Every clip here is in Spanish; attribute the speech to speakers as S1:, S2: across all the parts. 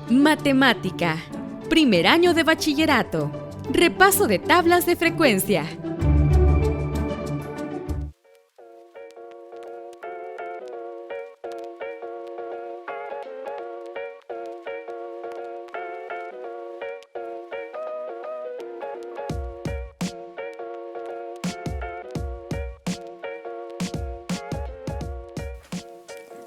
S1: Matemática. Primer año de bachillerato. Repaso de tablas de frecuencia.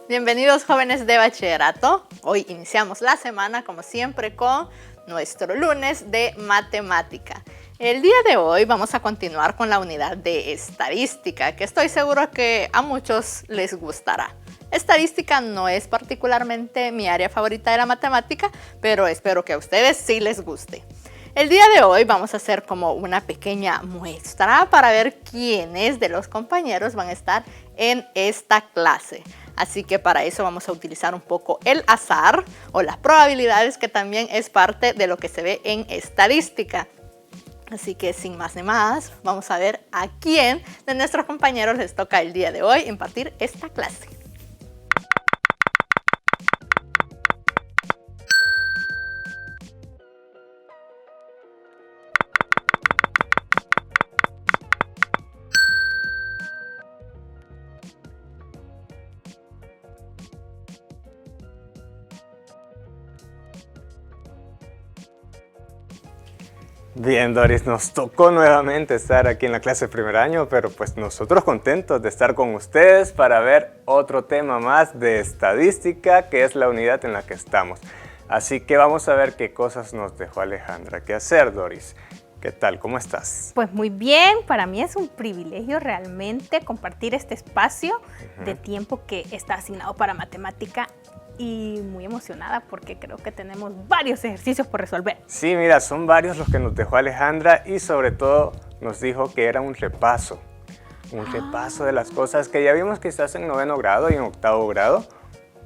S2: Bienvenidos jóvenes de bachillerato. Hoy iniciamos la semana como siempre con nuestro lunes de matemática. El día de hoy vamos a continuar con la unidad de estadística, que estoy seguro que a muchos les gustará. Estadística no es particularmente mi área favorita de la matemática, pero espero que a ustedes sí les guste. El día de hoy vamos a hacer como una pequeña muestra para ver quiénes de los compañeros van a estar en esta clase. Así que para eso vamos a utilizar un poco el azar o las probabilidades, que también es parte de lo que se ve en estadística. Así que sin más ni más, vamos a ver a quién de nuestros compañeros les toca el día de hoy impartir esta clase.
S3: Bien, Doris, nos tocó nuevamente estar aquí en la clase de primer año, pero pues nosotros contentos de estar con ustedes para ver otro tema más de estadística, que es la unidad en la que estamos. Así que vamos a ver qué cosas nos dejó Alejandra que hacer, Doris. ¿Qué tal? ¿Cómo estás?
S4: Pues muy bien, para mí es un privilegio realmente compartir este espacio de tiempo que está asignado para matemática. Y muy emocionada porque creo que tenemos varios ejercicios por resolver.
S3: Sí, mira, son varios los que nos dejó Alejandra y sobre todo nos dijo que era un repaso. Un repaso de las cosas que ya vimos quizás en noveno grado y en octavo grado,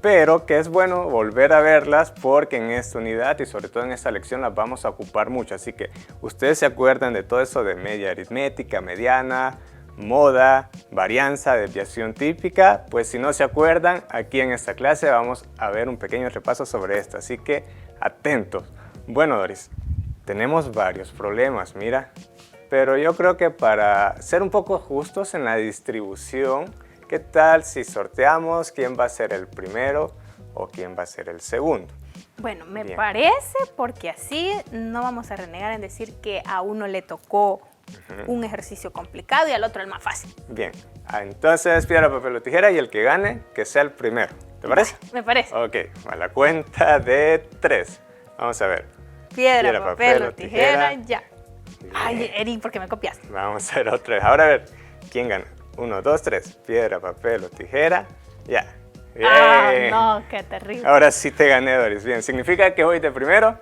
S3: pero que es bueno volver a verlas porque en esta unidad y sobre todo en esta lección las vamos a ocupar mucho. Así que ustedes se acuerdan de todo eso de media aritmética, mediana, moda, varianza, desviación típica. Pues si no se acuerdan, aquí en esta clase vamos a ver un pequeño repaso sobre esto, así que atentos. Bueno, Doris, tenemos varios problemas, mira, pero yo creo que para ser un poco justos en la distribución, ¿qué tal si sorteamos quién va a ser el primero o quién va a ser el segundo?
S4: Bueno, me parece, porque así no vamos a renegar en decir que a uno le tocó un ejercicio complicado y al otro el más fácil.
S3: Bien, entonces piedra, papel o tijera y el que gane, que sea el primero. ¿Te parece?
S4: Me parece.
S3: Ok, a la cuenta de 3. Vamos a ver.
S4: Piedra, papel o tijera, ya.
S3: Bien.
S4: Ay, Eri, ¿por qué me copias?
S3: Vamos a ver otra vez. Ahora a ver, ¿quién gana? 1, 2, 3. Piedra, papel o tijera, ya. Bien.
S4: Ah, no, qué terrible.
S3: Ahora sí te gané, Doris. Bien, significa que voy de primero.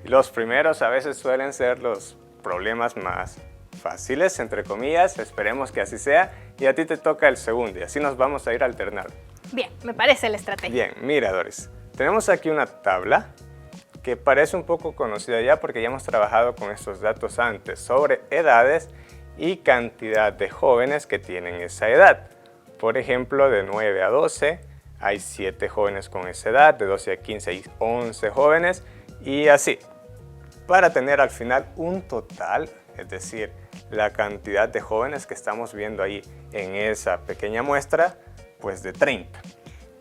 S3: Los primeros a veces suelen ser los problemas más fáciles, entre comillas, esperemos que así sea, y a ti te toca el segundo, y así nos vamos a ir alternando.
S4: Bien, me parece la estrategia.
S3: Bien, mira, Doris, tenemos aquí una tabla que parece un poco conocida ya porque ya hemos trabajado con estos datos antes sobre edades y cantidad de jóvenes que tienen esa edad. Por ejemplo, de 9 a 12 hay 7 jóvenes con esa edad, de 12 a 15 hay 11 jóvenes, y así, para tener al final un total, es decir, la cantidad de jóvenes que estamos viendo ahí en esa pequeña muestra, pues de 30.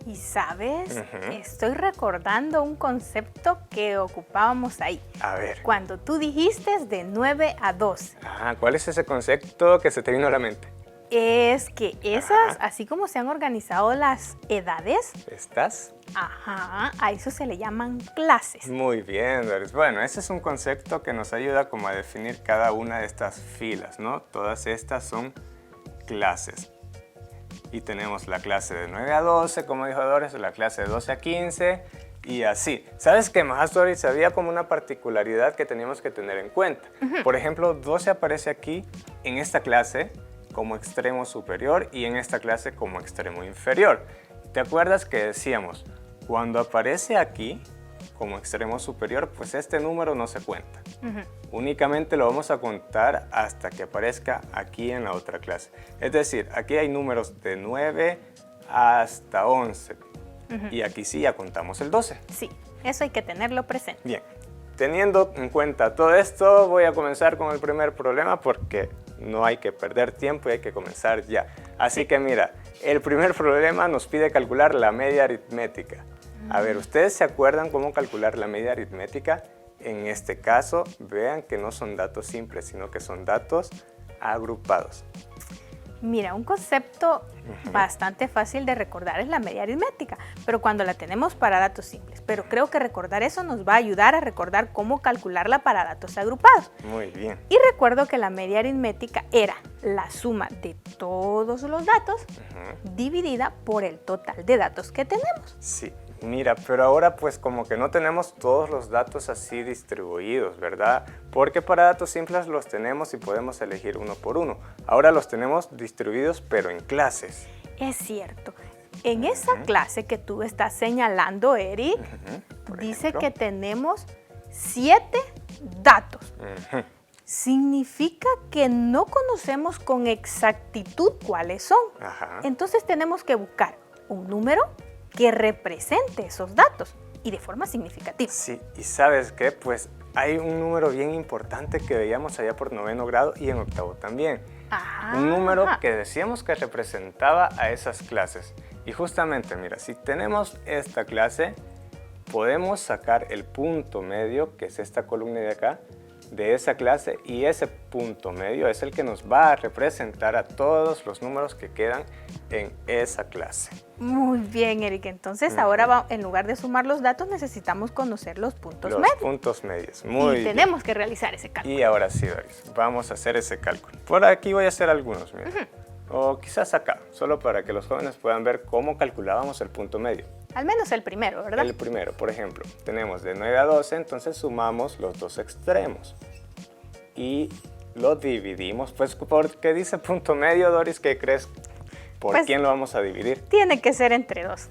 S4: Y sabes, estoy recordando un concepto que ocupábamos ahí.
S3: A ver.
S4: Cuando tú dijiste de 9 a 12.
S3: ¿Cuál es ese concepto que se te vino a la mente?
S4: Es que esas, así como se han organizado las edades,
S3: ¿Estás?
S4: a eso se le llaman clases.
S3: Muy bien, Doris. Bueno, ese es un concepto que nos ayuda como a definir cada una de estas filas, ¿no? Todas estas son clases. Y tenemos la clase de 9 a 12, como dijo Doris, la clase de 12 a 15 y así. ¿Sabes qué más, Doris? Había como una particularidad que teníamos que tener en cuenta. Por ejemplo, 12 aparece aquí en esta clase como extremo superior y en esta clase como extremo inferior. ¿Te acuerdas que decíamos, cuando aparece aquí como extremo superior, pues este número no se cuenta? Únicamente lo vamos a contar hasta que aparezca aquí en la otra clase. Es decir, aquí hay números de 9 hasta 11. y aquí sí ya contamos el 12.
S4: Sí, eso hay que tenerlo presente.
S3: Bien, teniendo en cuenta todo esto, voy a comenzar con el primer problema porque no hay que perder tiempo y hay que comenzar ya. Así que mira, el primer problema nos pide calcular la media aritmética. A ver, ¿ustedes se acuerdan cómo calcular la media aritmética? En este caso, vean que no son datos simples, sino que son datos agrupados.
S4: Mira, un concepto bastante fácil de recordar es la media aritmética, pero cuando la tenemos para datos simples. Pero creo que recordar eso nos va a ayudar a recordar cómo calcularla para datos agrupados.
S3: Muy bien.
S4: Y recuerdo que la media aritmética era la suma de todos los datos dividida por el total de datos que tenemos.
S3: Sí, mira, pero ahora pues como que no tenemos todos los datos así distribuidos, ¿verdad? Porque para datos simples los tenemos y podemos elegir uno por uno. Ahora los tenemos distribuidos pero en clases.
S4: Es cierto. En esa clase que tú estás señalando, Eric, dice
S3: ejemplo.
S4: que tenemos 7 datos. Significa que no conocemos con exactitud cuáles son.
S3: Ajá.
S4: Entonces tenemos que buscar un número que represente esos datos y de forma significativa.
S3: Sí, y ¿sabes qué? Pues hay un número bien importante que veíamos allá por 9º grado y en 8º también. Un número que decíamos que representaba a esas clases. Y justamente, mira, si tenemos esta clase, podemos sacar el punto medio, que es esta columna de acá, de esa clase, y ese punto medio es el que nos va a representar a todos los números que quedan en esa clase.
S4: Muy bien, Eric. Entonces ahora en lugar de sumar los datos necesitamos conocer los puntos medios.
S3: Los puntos medios, muy
S4: y
S3: bien.
S4: tenemos que realizar ese cálculo.
S3: Y ahora sí, Doris, vamos a hacer ese cálculo. Por aquí voy a hacer algunos, mira. O quizás acá, solo para que los jóvenes puedan ver cómo calculábamos el punto medio.
S4: Al menos el primero, ¿verdad?
S3: El primero, por ejemplo, tenemos de 9 a 12, entonces sumamos los dos extremos. Y lo dividimos, pues porque dice punto medio, Doris, ¿qué crees? ¿Por
S4: Pues,
S3: quién lo vamos a dividir?
S4: Tiene que ser entre 2.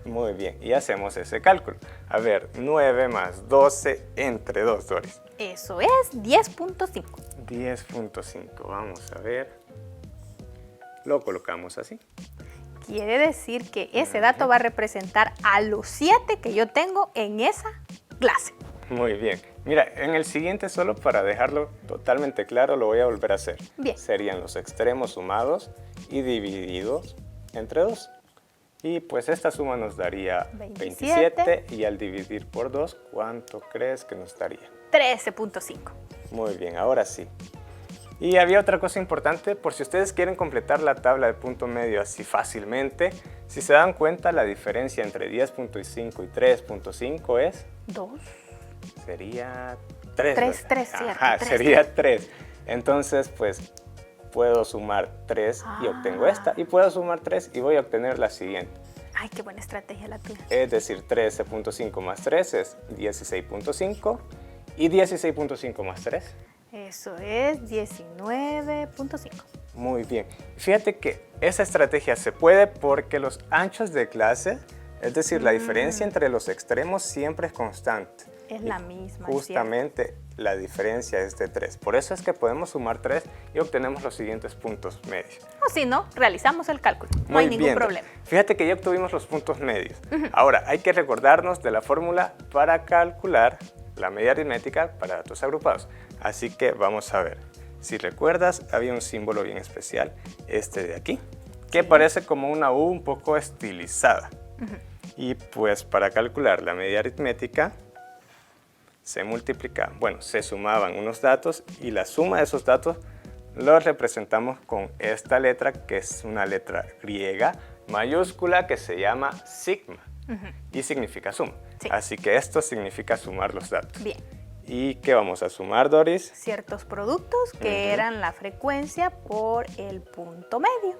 S3: Muy bien, y hacemos ese cálculo. A ver, 9 más 12 entre 2, Doris.
S4: Eso es 10.5.
S3: 10.5, vamos a ver. Lo colocamos así.
S4: Quiere decir que ese dato va a representar a los 7 que yo tengo en esa clase.
S3: Muy bien. Mira, en el siguiente, solo para dejarlo totalmente claro, lo voy a volver a hacer.
S4: Bien.
S3: Serían los extremos sumados y divididos entre 2. Y pues esta suma nos daría 27 y al dividir por 2, ¿cuánto crees que nos daría?
S4: 13.5.
S3: Muy bien, ahora sí. Y había otra cosa importante, por si ustedes quieren completar la tabla de punto medio así fácilmente, si se dan cuenta la diferencia entre 10.5 y 3.5 es...
S4: 2.
S3: Sería 3.
S4: 3, cierto.
S3: Ajá,
S4: 3.
S3: sería 3. Entonces, pues, puedo sumar 3 y obtengo esta, y puedo sumar 3 y voy a obtener la siguiente.
S4: Ay, qué buena estrategia la tuya.
S3: Es decir, 13.5 más 3 es 16.5 y 16.5 más 3.
S4: Eso es 19.5.
S3: Muy bien. Fíjate que esa estrategia se puede porque los anchos de clase, es decir, la diferencia entre los extremos siempre es constante.
S4: Es la misma.
S3: Justamente la diferencia es de 3. Por eso es que podemos sumar 3 y obtenemos los siguientes puntos medios.
S4: O si no, realizamos el cálculo. No
S3: Muy
S4: hay ningún
S3: bien.
S4: problema.
S3: Fíjate que ya obtuvimos los puntos medios. Ahora, hay que recordarnos de la fórmula para calcular la media aritmética para datos agrupados. Así que vamos a ver. Si recuerdas, había un símbolo bien especial, este de aquí, que parece como una U un poco estilizada. Y pues para calcular la media aritmética, se sumaban unos datos y la suma de esos datos los representamos con esta letra, que es una letra griega mayúscula que se llama sigma y significa suma.
S4: Sí.
S3: Así que esto significa sumar los datos.
S4: Bien.
S3: ¿Y qué vamos a sumar, Doris?
S4: Ciertos productos que eran la frecuencia por el punto medio.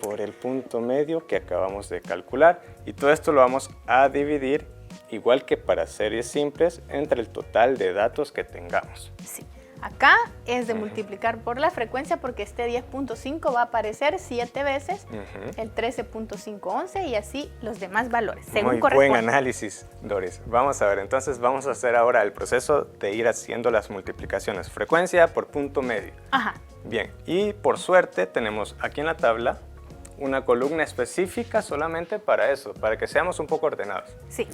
S3: Por el punto medio que acabamos de calcular. Y todo esto lo vamos a dividir, igual que para series simples, entre el total de datos que tengamos.
S4: Sí. Acá es de multiplicar por la frecuencia porque este 10.5 va a aparecer 7 veces, el 13.5, 11 y así los demás valores, según
S3: Muy
S4: corresponde.
S3: buen análisis, Doris. Vamos a ver, entonces vamos a hacer ahora el proceso de ir haciendo las multiplicaciones. Frecuencia por punto medio.
S4: Ajá.
S3: Bien, y por suerte tenemos aquí en la tabla una columna específica solamente para eso, para que seamos un poco ordenados.
S4: Sí.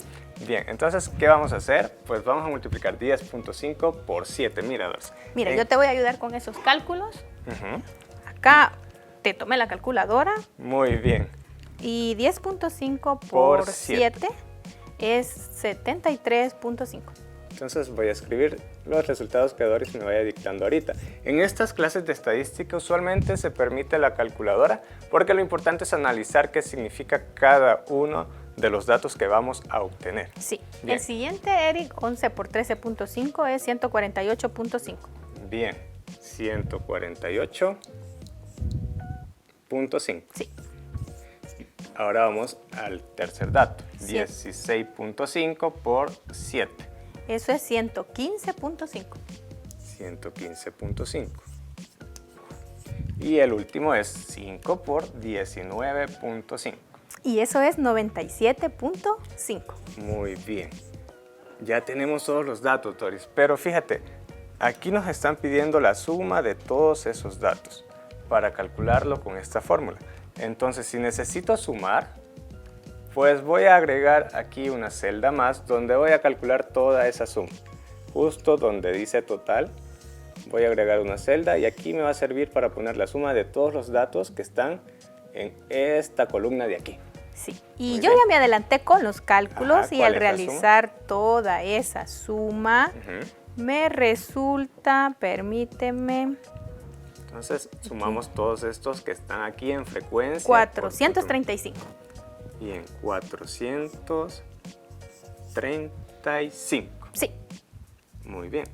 S3: Bien, entonces, ¿qué vamos a hacer? Pues vamos a multiplicar 10.5 por 7. Mira, Doris.
S4: Mira, yo te voy a ayudar con esos cálculos.
S3: Ujú.
S4: Acá te tomé la calculadora
S3: Muy bien.
S4: y 10.5
S3: Por
S4: por 7 es 73.5.
S3: Entonces voy a escribir los resultados que Doris me vaya dictando ahorita. En estas clases de estadística usualmente se permite la calculadora porque lo importante es analizar qué significa cada uno de los datos que vamos a obtener.
S4: Sí.
S3: Bien.
S4: El siguiente, Eric, 11 por 13.5 es 148.5.
S3: Bien, 148.5.
S4: Sí.
S3: Ahora vamos al tercer dato,
S4: Sí.
S3: 16.5 por 7.
S4: Eso es 115.5.
S3: 115.5. Y el último es 5 por 19.5.
S4: Y eso es 97.5.
S3: Muy bien. Ya tenemos todos los datos, Doris. Pero fíjate, aquí nos están pidiendo la suma de todos esos datos para calcularlo con esta fórmula. Entonces, si necesito sumar, pues voy a agregar aquí una celda más donde voy a calcular toda esa suma. Justo donde dice total, voy a agregar una celda y aquí me va a servir para poner la suma de todos los datos que están en esta columna de aquí.
S4: Sí. Y
S3: Muy
S4: yo
S3: bien.
S4: ya me adelanté con los cálculos
S3: Ajá,
S4: y
S3: ¿cuál
S4: al
S3: es la
S4: realizar toda esa suma, me resulta, permíteme,
S3: Entonces, sumamos todos estos que están aquí en frecuencia.
S4: 435.
S3: Bien, 435.
S4: Sí.
S3: Muy bien.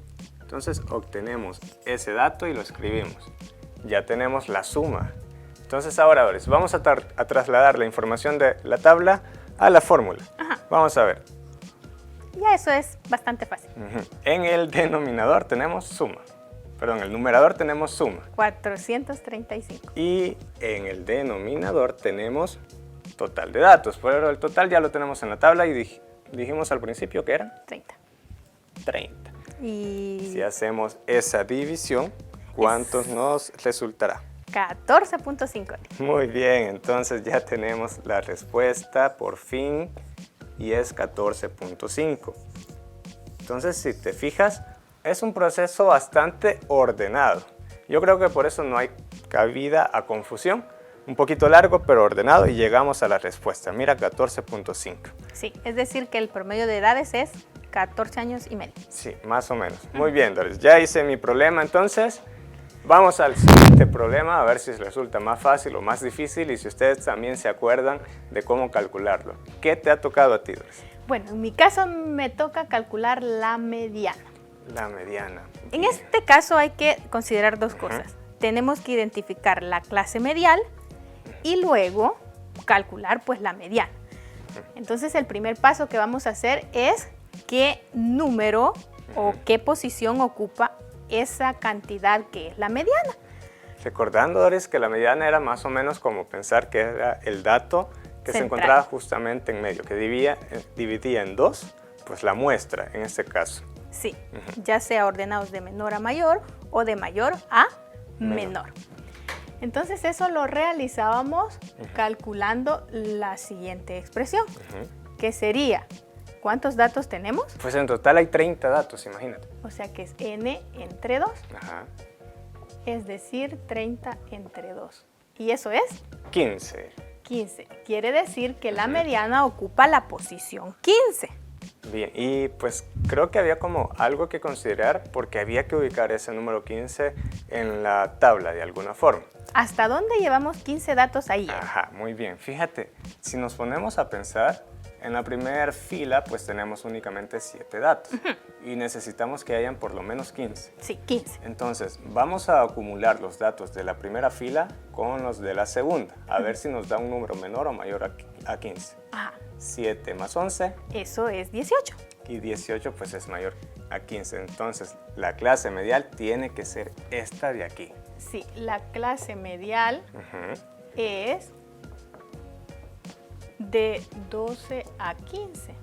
S3: Entonces obtenemos ese dato y lo escribimos. Ya tenemos la suma. Entonces ahora, Doris, vamos a trasladar la información de la tabla a la fórmula. Vamos a ver.
S4: Ya eso es bastante fácil.
S3: En el denominador tenemos suma. Perdón, en el numerador tenemos suma.
S4: 435.
S3: Y en el denominador tenemos total de datos. Pero el total ya lo tenemos en la tabla y dijimos al principio que eran
S4: 30.
S3: 30.
S4: Y
S3: Si hacemos esa división, ¿cuántos nos resultará?
S4: 14.5.
S3: Muy bien, entonces ya tenemos la respuesta por fin y es 14.5. Entonces, si te fijas, es un proceso bastante ordenado. Yo creo que por eso no hay cabida a confusión. Un poquito largo, pero ordenado y llegamos a la respuesta. Mira, 14.5.
S4: Sí, es decir que el promedio de edades es 14 años y medio.
S3: Sí, más o menos. Muy bien, Doris. Ya hice mi problema, entonces vamos al siguiente problema a ver si resulta más fácil o más difícil y si ustedes también se acuerdan de cómo calcularlo. ¿Qué te ha tocado a ti, Doris?
S4: Bueno, en mi caso me toca calcular la mediana.
S3: La mediana.
S4: En este caso hay que considerar dos cosas. Tenemos que identificar la clase medial y luego calcular pues la mediana. Entonces el primer paso que vamos a hacer es qué número o qué posición ocupa esa cantidad que es la mediana.
S3: Recordando, Doris, que la mediana era más o menos como pensar que era el dato que se
S4: Central.
S3: encontraba justamente en medio, que dividía en dos, pues la muestra en este caso.
S4: Sí, ya sea ordenados de menor a mayor o de mayor a menor. Entonces eso lo realizábamos calculando la siguiente expresión, que sería, ¿cuántos datos tenemos?
S3: Pues en total hay 30 datos, imagínate.
S4: O sea que es n entre 2,
S3: Ajá.
S4: es decir, 30 entre 2. Y eso es
S3: 15.
S4: 15. Quiere decir que la mediana ocupa la posición 15.
S3: Bien, y pues creo que había como algo que considerar porque había que ubicar ese número 15 en la tabla de alguna forma.
S4: ¿Hasta dónde llevamos 15 datos ahí?
S3: Ajá, muy bien. Fíjate, si nos ponemos a pensar, en la primera fila pues tenemos únicamente 7 datos y necesitamos que hayan por lo menos 15.
S4: Sí, 15.
S3: Entonces, vamos a acumular los datos de la primera fila con los de la segunda, a ver si nos da un número menor o mayor a 15.
S4: Ajá.
S3: 7 más 11
S4: Eso es 18.
S3: y 18 pues es mayor a 15. Entonces, la clase medial tiene que ser esta de aquí.
S4: Sí, la clase medial es de 12 a 15.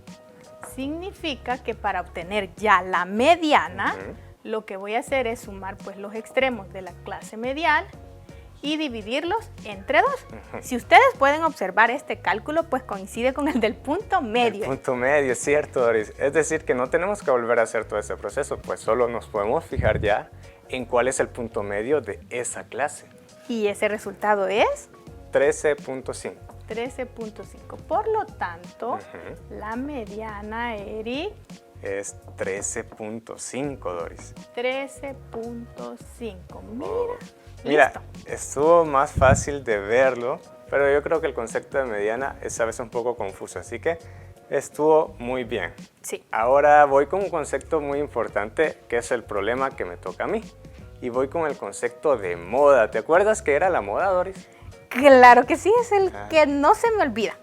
S4: Significa que para obtener ya la mediana, lo que voy a hacer es sumar pues los extremos de la clase medial y dividirlos entre 2. Si ustedes pueden observar este cálculo, pues coincide con el del punto medio.
S3: El punto medio, es cierto, Doris. Es decir, que no tenemos que volver a hacer todo ese proceso, pues solo nos podemos fijar ya en cuál es el punto medio de esa clase.
S4: Y ese resultado es
S3: 13.5.
S4: 13.5. Por lo tanto, la mediana, Eric,
S3: es 13.5, Doris.
S4: 13.5.
S3: Mira,
S4: listo.
S3: estuvo más fácil de verlo, pero yo creo que el concepto de mediana es a veces un poco confuso, así que estuvo muy bien.
S4: Sí.
S3: Ahora voy con un concepto muy importante, que es el problema que me toca a mí. Y voy con el concepto de moda. ¿Te acuerdas qué era la moda, Doris?
S4: Claro que sí, es el que no se me olvida,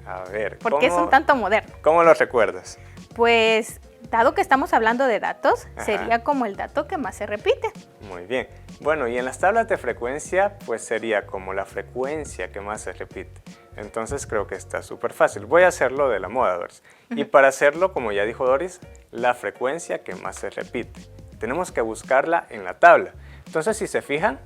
S3: A ver,
S4: porque es un tanto moderno.
S3: ¿cómo lo recuerdas?
S4: Pues, dado que estamos hablando de datos,
S3: Ajá.
S4: sería como el dato que más se repite.
S3: Muy bien. Bueno, y en las tablas de frecuencia, pues sería como la frecuencia que más se repite. Entonces creo que está súper fácil. Voy a hacerlo de la moda, Doris. Y para hacerlo, como ya dijo Doris, la frecuencia que más se repite. Tenemos que buscarla en la tabla. Entonces, si se fijan,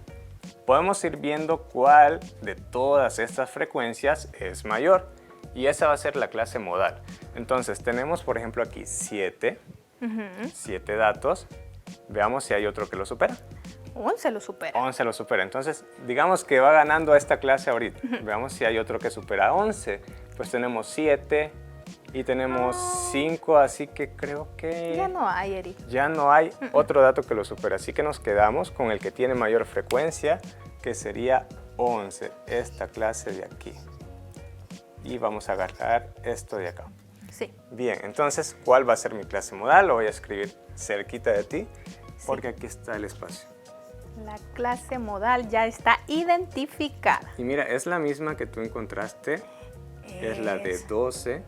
S3: podemos ir viendo cuál de todas estas frecuencias es mayor. Y esa va a ser la clase modal. Entonces, tenemos, por ejemplo, aquí 7 datos. Veamos si hay otro que lo supera.
S4: 11 lo supera.
S3: 11 lo supera. Entonces, digamos que va ganando esta clase ahorita. Veamos si hay otro que supera a 11. Pues tenemos 7 y tenemos 5, así que creo que
S4: Ya no hay, Eric.
S3: ya no hay otro dato que lo supera. Así que nos quedamos con el que tiene mayor frecuencia, que sería 11, esta clase de aquí. Y vamos a agarrar esto de acá.
S4: Sí.
S3: Bien, entonces, ¿cuál va a ser mi clase modal? Lo voy a escribir cerquita de ti, porque aquí está el espacio.
S4: La clase modal ya está identificada.
S3: Y mira, es la misma que tú encontraste, es la de 12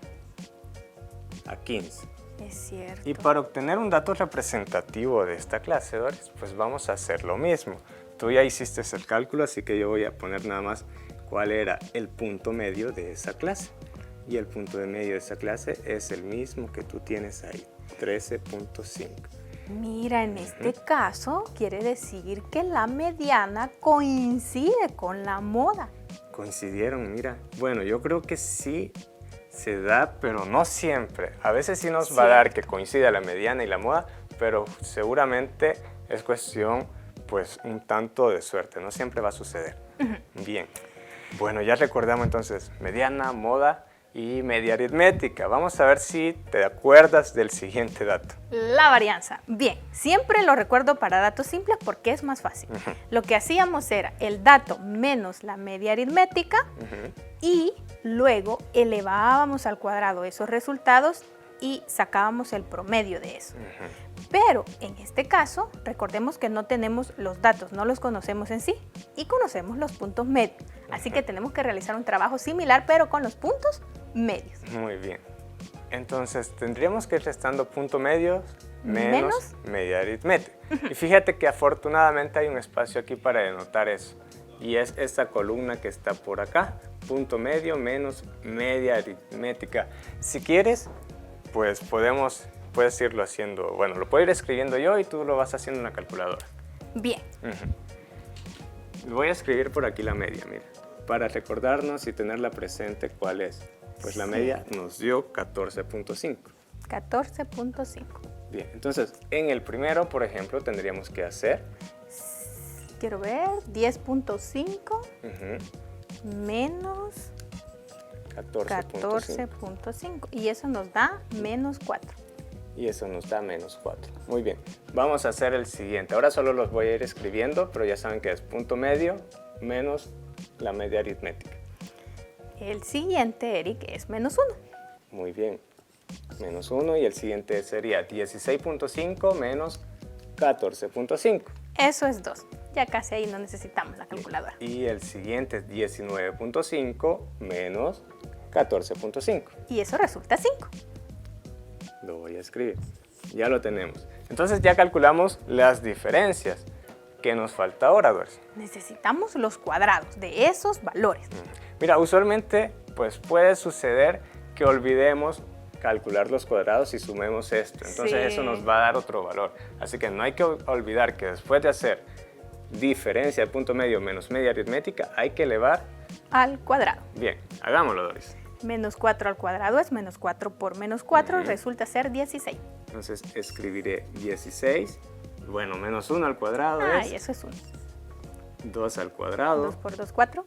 S3: a 15.
S4: Es cierto.
S3: Y para obtener un dato representativo de esta clase, Doris, pues vamos a hacer lo mismo. Tú ya hiciste el cálculo, así que yo voy a poner nada más cuál era el punto medio de esa clase. Y el punto de medio de esa clase es el mismo que tú tienes ahí, 13.5.
S4: Mira, en este caso quiere decir que la mediana coincide con la moda.
S3: Coincidieron, mira. Bueno, yo creo que sí se da, pero no siempre. A veces sí nos va a dar que coincida la mediana y la moda, pero seguramente es cuestión, pues, un tanto de suerte. No siempre va a suceder. Bien. Bueno, ya recordamos entonces mediana, moda y media aritmética. Vamos a ver si te acuerdas del siguiente dato.
S4: La varianza. Bien, siempre lo recuerdo para datos simples porque es más fácil. Lo que hacíamos era el dato menos la media aritmética y luego elevábamos al cuadrado esos resultados y sacábamos el promedio de eso. Pero en este caso, recordemos que no tenemos los datos, no los conocemos en sí y conocemos los puntos medios. Así que tenemos que realizar un trabajo similar, pero con los puntos medios.
S3: Muy bien. Entonces, tendríamos que ir restando punto medios menos media aritmética. Y fíjate que afortunadamente hay un espacio aquí para denotar eso. Y es esta columna que está por acá. Punto medio menos media aritmética. Si quieres, pues puedes irlo haciendo. Bueno, lo puedo ir escribiendo yo y tú lo vas haciendo en la calculadora.
S4: Bien.
S3: Voy a escribir por aquí la media, mira. Para recordarnos y tenerla presente cuál es. Pues la media nos dio 14.5.
S4: 14.5.
S3: Bien, entonces en el primero, por ejemplo, tendríamos que hacer...
S4: Quiero ver, 10.5 menos 14.5. Y eso nos da menos 4.
S3: Y eso nos da menos 4. Muy bien, vamos a hacer el siguiente. Ahora solo los voy a ir escribiendo, pero ya saben que es punto medio menos la media aritmética.
S4: El siguiente, Eric, es menos 1.
S3: Muy bien, menos 1 y el siguiente sería 16.5 menos 14.5.
S4: Eso es 2. Ya casi ahí no necesitamos la calculadora.
S3: Y el siguiente es 19.5 menos 14.5.
S4: Y eso resulta 5.
S3: Lo voy a escribir. Ya lo tenemos. Entonces ya calculamos las diferencias. ¿Qué nos falta ahora, Doris?
S4: Necesitamos los cuadrados de esos valores.
S3: Mira, usualmente pues puede suceder que olvidemos calcular los cuadrados y sumemos esto. Entonces eso nos va a dar otro valor. Así que no hay que olvidar que después de hacer diferencia del punto medio menos media aritmética hay que elevar
S4: al cuadrado.
S3: bien. Hagámoslo, Doris.
S4: Menos 4 al cuadrado es menos 4 por menos 4, resulta ser 16.
S3: Entonces escribiré 16. Bueno, menos 1 al cuadrado
S4: Ay,
S3: es
S4: eso es 1.
S3: 2 al cuadrado.
S4: 2 por 2, 4.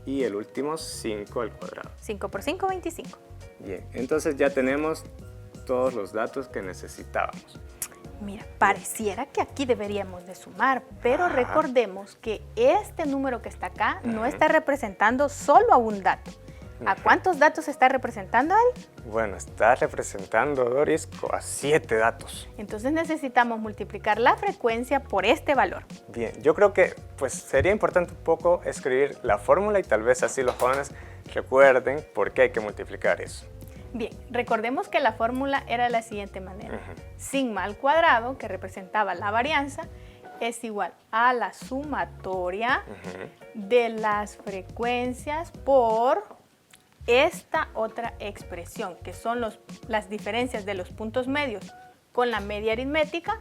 S3: Y el último 5 al cuadrado.
S4: 5 por 5, 25.
S3: Bien, entonces ya tenemos todos los datos que necesitábamos.
S4: Mira, pareciera que aquí deberíamos de sumar, pero recordemos que este número que está acá no está representando solo a un dato. ¿A cuántos datos está representando, Ari?
S3: Bueno, está representando, Doris, a 7 datos.
S4: Entonces necesitamos multiplicar la frecuencia por este valor.
S3: Bien, yo creo que pues sería importante un poco escribir la fórmula y tal vez así los jóvenes recuerden por qué hay que multiplicar eso.
S4: Bien, recordemos que la fórmula era de la siguiente manera. Sigma al cuadrado, que representaba la varianza, es igual a la sumatoria de las frecuencias por esta otra expresión, que son las diferencias de los puntos medios con la media aritmética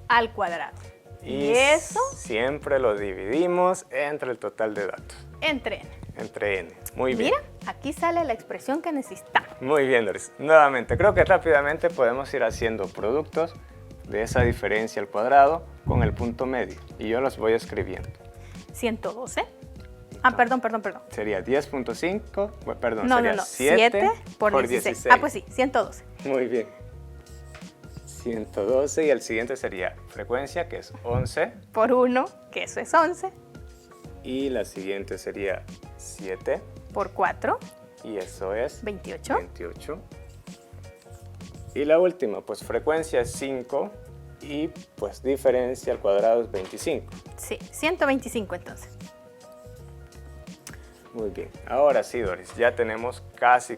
S4: al cuadrado. Y eso
S3: siempre lo dividimos entre el total de datos.
S4: entre n.
S3: Entre n. Muy bien.
S4: Mira, aquí sale la expresión que necesitamos.
S3: Muy bien, Doris. Nuevamente, creo que rápidamente podemos ir haciendo productos de esa diferencia al cuadrado con el punto medio. Y yo los voy escribiendo.
S4: 112. Ah, perdón.
S3: Sería 10.5, perdón,
S4: No,
S3: sería
S4: 7 por 16. Ah, pues sí, 112.
S3: Muy bien. 112 y el siguiente sería frecuencia, que es 11.
S4: Por 1, que eso es 11.
S3: Y la siguiente sería 7.
S4: Por 4,
S3: Y eso es
S4: 28.
S3: 28. Y la última, pues frecuencia es 5 y pues diferencia al cuadrado es 25.
S4: Sí, 125 entonces.
S3: Muy bien. Ahora sí, Doris, ya tenemos casi.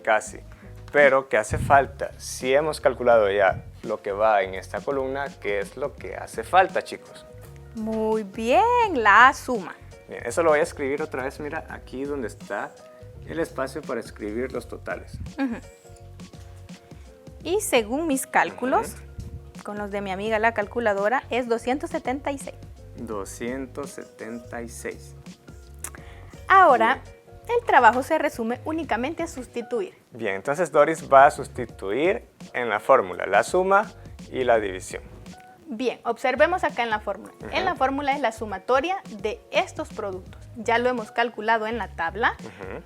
S3: Pero ¿qué hace falta? Si hemos calculado ya lo que va en esta columna, ¿qué es lo que hace falta, chicos?
S4: Muy bien, la suma.
S3: Bien, eso lo voy a escribir otra vez, mira, aquí donde está el espacio para escribir los totales.
S4: Y según mis cálculos, con los de mi amiga la calculadora, es 276.
S3: 276.
S4: Ahora, el trabajo se resume únicamente a sustituir.
S3: Bien, entonces Doris va a sustituir en la fórmula la suma y la división.
S4: Bien, observemos acá en la fórmula. En la fórmula es la sumatoria de estos productos. Ya lo hemos calculado en la tabla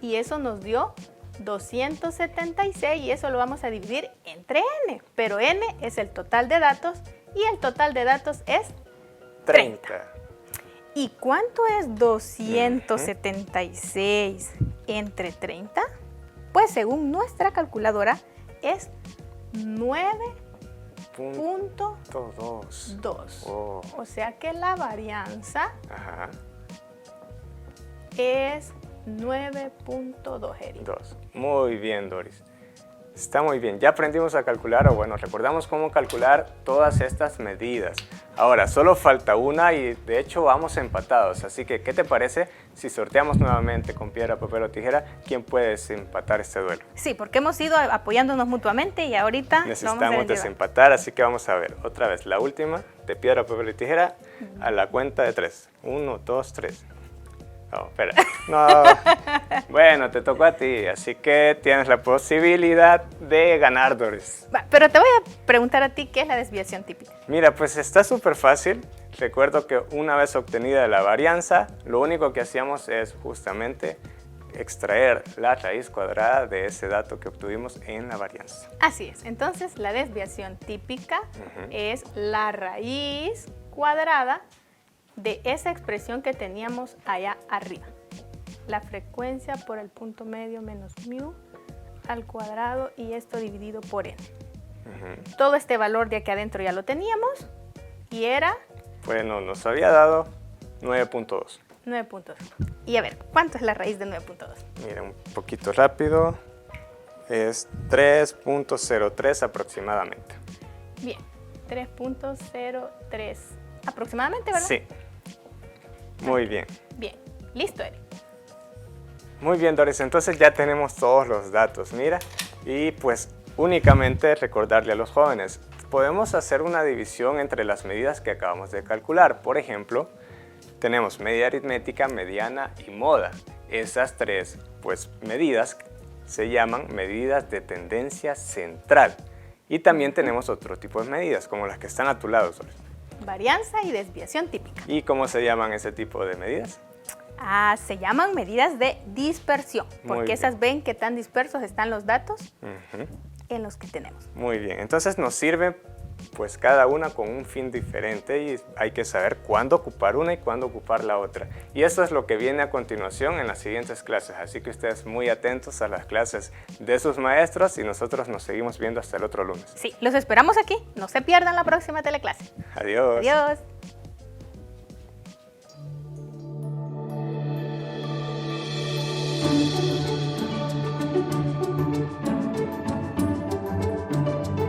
S4: y eso nos dio 276 y eso lo vamos a dividir entre n. Pero n es el total de datos y el total de datos es 30. ¿Y cuánto es 276 entre 30? Pues según nuestra calculadora es 9.2.
S3: Oh.
S4: O sea que la varianza
S3: Ajá.
S4: es 9.2, Eric.
S3: 2. Muy bien, Doris. Está muy bien. Ya aprendimos a calcular, o bueno, recordamos cómo calcular todas estas medidas. Ahora, solo falta una y de hecho vamos empatados. Así que, ¿qué te parece si sorteamos nuevamente con piedra, papel o tijera? ¿Quién puede desempatar este duelo?
S4: Sí, porque hemos ido apoyándonos mutuamente y ahorita
S3: Necesitamos desempatar, así que vamos a ver otra vez la última de piedra, papel y tijera a la cuenta de 3. 1, 2, 3. No, espera. No. Bueno, te tocó a ti, así que tienes la posibilidad de ganar, Doris.
S4: Pero te voy a preguntar a ti, ¿qué es la desviación típica?
S3: Mira, pues está súper fácil. Recuerdo que una vez obtenida la varianza, lo único que hacíamos es justamente extraer la raíz cuadrada de ese dato que obtuvimos en la varianza.
S4: Así es. Entonces, la desviación típica es la raíz cuadrada de esa expresión que teníamos allá arriba. La frecuencia por el punto medio menos mu al cuadrado y esto dividido por n. Todo este valor de aquí adentro ya lo teníamos y era...
S3: Bueno, nos había dado 9.2.
S4: 9.2. Y a ver, ¿cuánto es la raíz de 9.2?
S3: Mira, un poquito rápido. Es 3.03 aproximadamente.
S4: Bien, 3.03 aproximadamente, ¿verdad?
S3: Sí. Muy bien.
S4: Bien, listo, Eric.
S3: Muy bien, Doris, entonces ya tenemos todos los datos, mira, y pues únicamente recordarle a los jóvenes, podemos hacer una división entre las medidas que acabamos de calcular. Por ejemplo, tenemos medida aritmética, mediana y moda. Esas tres medidas se llaman medidas de tendencia central. Y también tenemos otro tipo de medidas, como las que están a tu lado, Sol.
S4: Varianza y desviación típica.
S3: ¿Y cómo se llaman ese tipo de medidas?
S4: Se llaman medidas de dispersión, porque esas ven qué tan dispersos están los datos en los que tenemos.
S3: Muy bien, entonces nos sirve pues cada una con un fin diferente y hay que saber cuándo ocupar una y cuándo ocupar la otra. Y eso es lo que viene a continuación en las siguientes clases, así que ustedes muy atentos a las clases de sus maestros y nosotros nos seguimos viendo hasta el otro lunes.
S4: Sí, los esperamos aquí, no se pierdan la próxima teleclase.
S3: Adiós.
S4: Adiós.